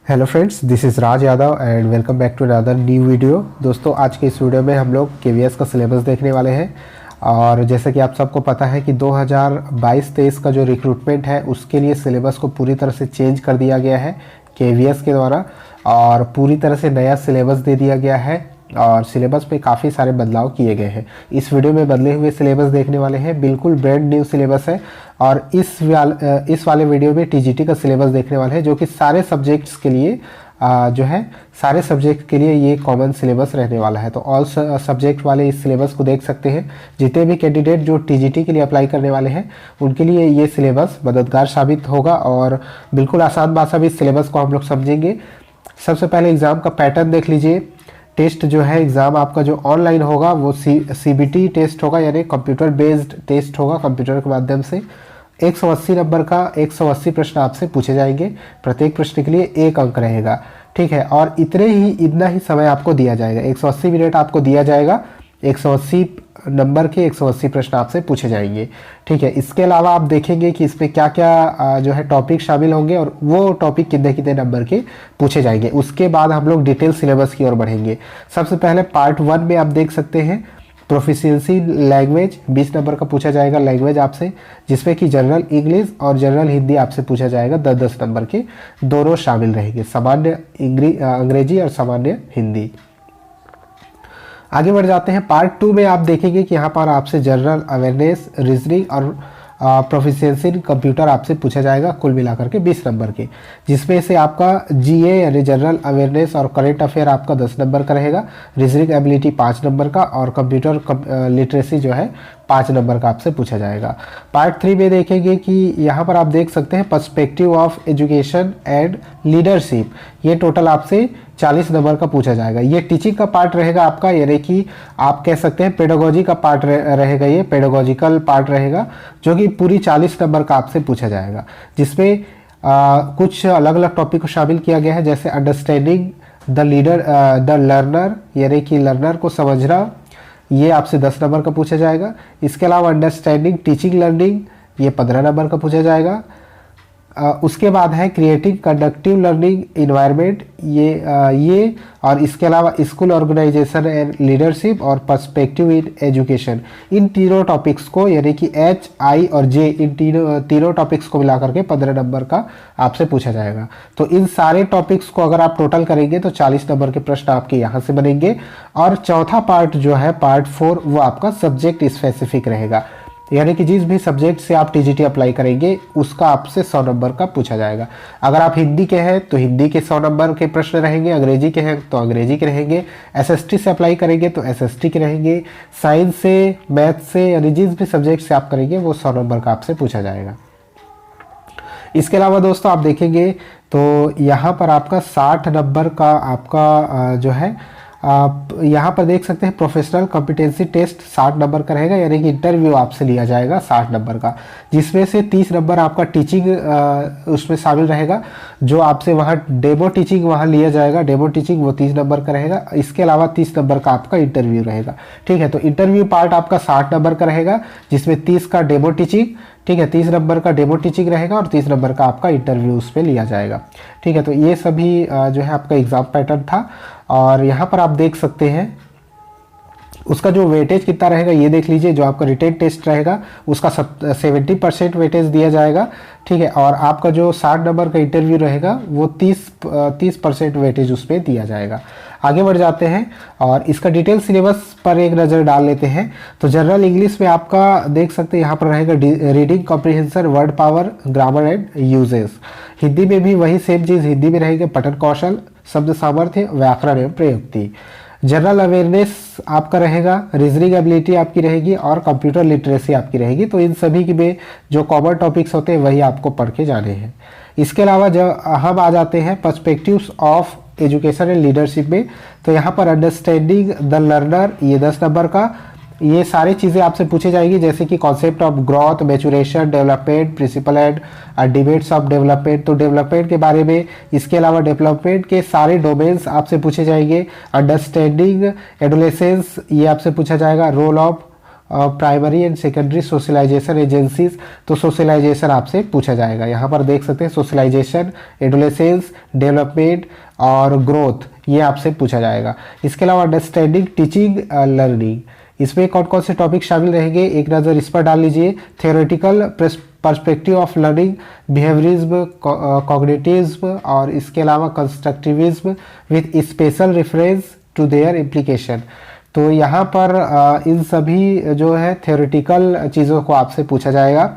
Hello friends, this is Raj Yadav and welcome back to another new video. दोस्तों, आज के इस वीडियो में हम लोग केवीएस का सिलेबस देखने वाले हैं। और जैसे कि आप सबको पता है कि 2022-23 का जो रिक्रूटमेंट है उसके लिए सिलेबस को पूरी तरह से चेंज कर दिया गया है केवीएस के द्वारा, और पूरी तरह से नया सिलेबस दे दिया गया है और सिलेबस पे काफ़ी सारे बदलाव किए गए हैं। इस वीडियो में बदले हुए सिलेबस देखने वाले हैं, बिल्कुल ब्रांड न्यू सिलेबस है। और इस वाले वीडियो में टीजीटी का सिलेबस देखने वाले हैं, जो कि सारे सब्जेक्ट्स के लिए जो है सारे सब्जेक्ट के लिए ये कॉमन सिलेबस रहने वाला है। तो ऑल सब्जेक्ट वाले इस सिलेबस को देख सकते हैं। जितने भी कैंडिडेट जो टीजीटी के लिए अप्लाई करने वाले हैं उनके लिए ये सिलेबस मददगार साबित होगा और बिल्कुल आसान भाषा में इस सिलेबस को हम लोग समझेंगे। सबसे पहले एग्ज़ाम का पैटर्न देख लीजिए। टेस्ट जो है एग्ज़ाम आपका जो ऑनलाइन होगा वो सीबीटी टेस्ट होगा, यानी कंप्यूटर बेस्ड टेस्ट होगा। कंप्यूटर के माध्यम से 180 नंबर का 180 प्रश्न आपसे पूछे जाएंगे। प्रत्येक प्रश्न के लिए 1 अंक रहेगा, ठीक है। और इतना ही समय आपको दिया जाएगा, 180 मिनट आपको दिया जाएगा। 180 नंबर के 180 प्रश्न आपसे पूछे जाएंगे, ठीक है। इसके अलावा आप देखेंगे कि इसमें क्या क्या जो है टॉपिक शामिल होंगे और वो टॉपिक कितने कितने नंबर के पूछे जाएंगे। उसके बाद हम लोग डिटेल सिलेबस की ओर बढ़ेंगे। सबसे पहले पार्ट 1 में आप देख सकते हैं प्रोफिशिएंसी लैंग्वेज 20 नंबर का पूछा जाएगा लैंग्वेज आपसे, जिसमें कि जनरल इंग्लिश और जनरल हिंदी आपसे पूछा जाएगा। 10-10 नंबर के दोनों शामिल रहेंगे, सामान्य अंग्रेजी और सामान्य हिंदी। आगे बढ़ जाते हैं। पार्ट 2 में आप देखेंगे कि यहाँ पर आपसे जनरल अवेयरनेस, रीजनिंग और प्रोफिशिएंसी इन कंप्यूटर आपसे पूछा जाएगा, कुल मिलाकर के 20 नंबर के, जिसमें से आपका जीए यानी जनरल अवेयरनेस और करंट अफेयर आपका 10 नंबर का रहेगा, रीजनिंग एबिलिटी 5 नंबर का और कंप्यूटर लिटरेसी जो है 5 नंबर का आपसे पूछा जाएगा। पार्ट 3 में देखेंगे कि यहाँ पर आप देख सकते हैं perspective of education and leadership, ये टोटल आपसे 40 नंबर का पूछा जाएगा। ये टीचिंग का पार्ट रहेगा आपका, यानी कि आप कह सकते हैं पेडागोजी का पार्ट रहेगा, ये पेडागोजिकल पार्ट रहेगा, जो कि पूरी 40 नंबर का आपसे पूछा जाएगा। जिसमें कुछ अलग अलग टॉपिक को शामिल किया गया है, जैसे अंडरस्टैंडिंग द लर्नर, यानी कि लर्नर को समझना, ये आपसे 10 नंबर का पूछा जाएगा। इसके अलावा अंडरस्टैंडिंग टीचिंग लर्निंग, ये 15 नंबर का पूछा जाएगा। उसके बाद है क्रिएटिंग कंडक्टिव लर्निंग इन्वायरमेंट, ये और इसके अलावा स्कूल ऑर्गेनाइजेशन एंड लीडरशिप और पर्सपेक्टिव इन एजुकेशन, इन तीनों टॉपिक्स को, यानी कि एच, आई और जे, इन तीनों टॉपिक्स को मिलाकर के 15 नंबर का आपसे पूछा जाएगा। तो इन सारे टॉपिक्स को अगर आप टोटल करेंगे तो 40 नंबर के प्रश्न आपके यहाँ से बनेंगे। और चौथा पार्ट जो है पार्ट 4, वो आपका सब्जेक्ट स्पेसिफिक रहेगा, यानी कि जिस भी सब्जेक्ट से आप टीजीटी अप्लाई करेंगे उसका आपसे 100 नंबर का पूछा जाएगा। अगर आप हिंदी के हैं तो हिंदी के 100 नंबर के प्रश्न रहेंगे, अंग्रेजी के हैं तो अंग्रेजी के रहेंगे, एसएसटी से अप्लाई करेंगे तो एसएसटी के रहेंगे, साइंस से, मैथ से, यानी जिस भी सब्जेक्ट से आप करेंगे वो 100 नंबर का आपसे पूछा जाएगा। इसके अलावा दोस्तों आप देखेंगे तो यहाँ पर आपका 60 नंबर का आपका जो है आप यहाँ पर देख सकते हैं प्रोफेशनल कॉम्पिटेंसी टेस्ट 60 नंबर का रहेगा, यानी कि इंटरव्यू आपसे लिया जाएगा 60 नंबर का, जिसमें से 30 नंबर आपका टीचिंग उसमें शामिल रहेगा, जो आपसे वहाँ डेमो टीचिंग वहाँ लिया जाएगा, डेमो टीचिंग वो 30 नंबर का रहेगा। इसके अलावा 30 नंबर का आपका इंटरव्यू रहेगा, ठीक है। तो इंटरव्यू पार्ट आपका 60 नंबर का रहेगा, जिसमें 30 का डेमो टीचिंग, ठीक है, 30 नंबर का डेमो टीचिंग रहेगा और 30 नंबर का आपका इंटरव्यू उस पर लिया जाएगा, ठीक है। तो ये सभी जो है आपका एग्जाम पैटर्न था। और यहाँ पर आप देख सकते हैं उसका जो वेटेज कितना रहेगा ये देख लीजिए। जो आपका रिटेन टेस्ट रहेगा उसका 70% वेटेज दिया जाएगा, ठीक है। और आपका जो 60 नंबर का इंटरव्यू रहेगा वो 30% वेटेज उस पर दिया जाएगा। आगे बढ़ जाते हैं और इसका डिटेल सिलेबस पर एक नज़र डाल लेते हैं। तो जनरल इंग्लिश में आपका देख सकते हैं यहाँ पर रहेगा reading comprehension, word power, grammar and uses. Hindi में भी वही सेम चीज़, हिंदी में रहेंगे पठन कौशल, शब्द सामर्थ्य, व्याकरण एवं प्रयुक्ति। जनरल अवेयरनेस आपका रहेगा, रीजनिंग एबिलिटी आपकी रहेगी और कंप्यूटर लिटरेसी आपकी रहेगी। तो इन सभी की में जो कॉमन टॉपिक्स होते हैं वही आपको पढ़ के जाने हैं। इसके अलावा जब हम आ जाते हैं perspectives of education and leadership में, तो यहाँ पर अंडरस्टैंडिंग द लर्नर, ये 10 नंबर का, ये सारी चीज़ें आपसे पूछी जाएगी, जैसे कि concept of growth, maturation, development, principle and debates of development, तो डेवलपमेंट के बारे में। इसके अलावा डेवलपमेंट के सारे डोमेन्स आपसे पूछे जाएंगे। अंडरस्टैंडिंग एडोलेसेंस, ये आपसे पूछा जाएगा। Role of primary and secondary socialisation agencies, तो सोशलाइजेशन आपसे पूछा जाएगा। यहाँ पर देख सकते हैं सोशलाइजेशन, एडोलेसेंस, डेवलपमेंट और ग्रोथ, ये आपसे पूछा जाएगा। इसके अलावा अंडरस्टैंडिंग टीचिंग लर्निंग, इसमें कौन कौन से टॉपिक शामिल रहेंगे एक नज़र इस पर डाल लीजिए। Theoretical perspective of learning, behaviourism, cognitivism और इसके अलावा constructivism with special reference to their implication. तो यहाँ पर इन सभी जो है थ्योरेटिकल चीज़ों को आपसे पूछा जाएगा,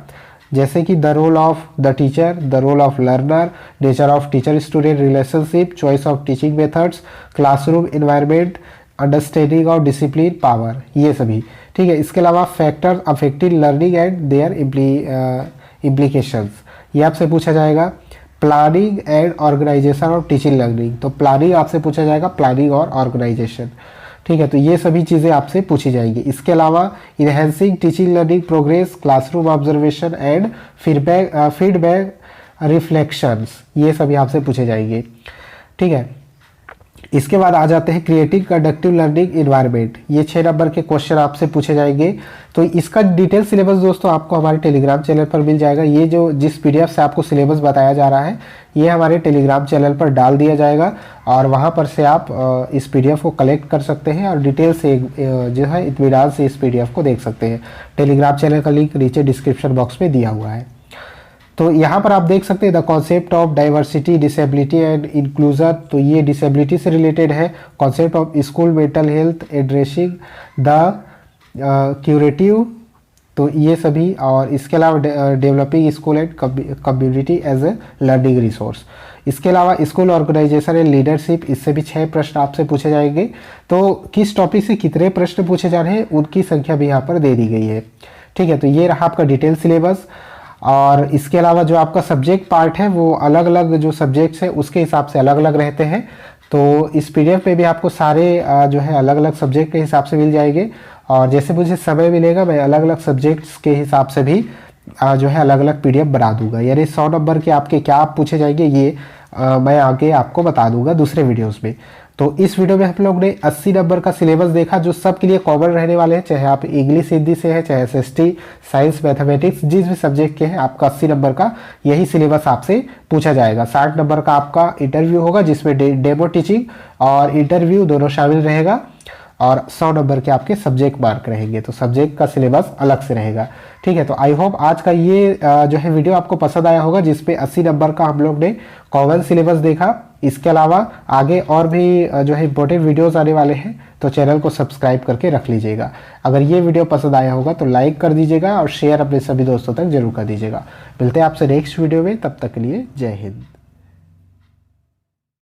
जैसे कि the role of the teacher, the role of learner, nature of teacher student relationship, choice of teaching methods, classroom environment, understanding of discipline power, ये सभी। ठीक है, इसके अलावा factors affecting learning and their implications, ये आपसे पूछा जाएगा। Planning and organisation of teaching learning, तो प्लानिंग आपसे पूछा जाएगा, प्लानिंग और ऑर्गेनाइजेशन। ठीक है, तो ये सभी चीज़ें आपसे पूछी जाएंगी। इसके अलावा enhancing teaching learning progress, classroom observation and feedback reflections, ये सभी आपसे पूछे जाएंगे। ठीक है, इसके बाद आ जाते हैं क्रिएटिव कंडक्टिव लर्निंग इन्वायरमेंट, ये 6 नंबर के क्वेश्चन आपसे पूछे जाएंगे। तो इसका डिटेल सिलेबस दोस्तों आपको हमारे टेलीग्राम चैनल पर मिल जाएगा। ये जो जिस पीडीएफ से आपको सिलेबस बताया जा रहा है ये हमारे टेलीग्राम चैनल पर डाल दिया जाएगा और वहाँ पर से आप इस पीडीएफ को कलेक्ट कर सकते हैं और डिटेल से जो है इत्मीनान से इस पीडीएफ को देख सकते हैं। टेलीग्राम चैनल का लिंक नीचे डिस्क्रिप्शन बॉक्स में दिया हुआ है। तो यहाँ पर आप देख सकते हैं the concept of diversity, disability and inclusion, तो ये डिसेबिलिटी से रिलेटेड है। Concept of school mental health, addressing the curative, तो ये सभी। और इसके अलावा developing school and community as a learning resource. इसके अलावा स्कूल ऑर्गेनाइजेशन एंड लीडरशिप, इससे भी 6 प्रश्न आपसे पूछे जाएंगे। तो किस टॉपिक से कितने प्रश्न पूछे जा रहे हैं उनकी संख्या भी यहाँ पर दे दी गई है। ठीक है, तो ये रहा आपका डिटेल सिलेबस। और इसके अलावा जो आपका सब्जेक्ट पार्ट है वो अलग अलग जो सब्जेक्ट्स है उसके हिसाब से अलग अलग रहते हैं। तो इस पीडीएफ में भी आपको सारे जो है अलग अलग सब्जेक्ट के हिसाब से मिल जाएंगे और जैसे मुझे समय मिलेगा मैं अलग अलग सब्जेक्ट्स के हिसाब से भी जो है अलग अलग पीडीएफ बना दूंगा। यानी 100 नंबर के आपके क्या आप पूछे जाएंगे ये मैं आगे आपको बता दूंगा दूसरे वीडियोस में। तो इस वीडियो में हम लोग ने 80 नंबर का सिलेबस देखा जो सबके लिए कॉमन रहने वाले हैं, चाहे आप इंग्लिश हिंदी से है, चाहे एसएसटी, साइंस, मैथमेटिक्स, जिस भी सब्जेक्ट के हैं आपका 80 नंबर का यही सिलेबस आपसे पूछा जाएगा। 60 नंबर का आपका इंटरव्यू होगा जिसमें डेमो टीचिंग और इंटरव्यू दोनों शामिल रहेगा और 100 नंबर के आपके सब्जेक्ट मार्क रहेंगे। तो सब्जेक्ट का सिलेबस अलग से रहेगा। ठीक है, तो आई होप आज का ये जो है वीडियो आपको पसंद आया होगा जिसपे 80 नंबर का हम लोग ने कॉमन सिलेबस देखा। इसके अलावा आगे और भी जो है इंपॉर्टेंट वीडियोस आने वाले हैं तो चैनल को सब्सक्राइब करके रख लीजिएगा। अगर ये वीडियो पसंद आया होगा तो लाइक कर दीजिएगा और शेयर अपने सभी दोस्तों तक जरूर कर दीजिएगा। मिलते हैं आपसे नेक्स्ट वीडियो में, तब तक के लिए जय हिंद।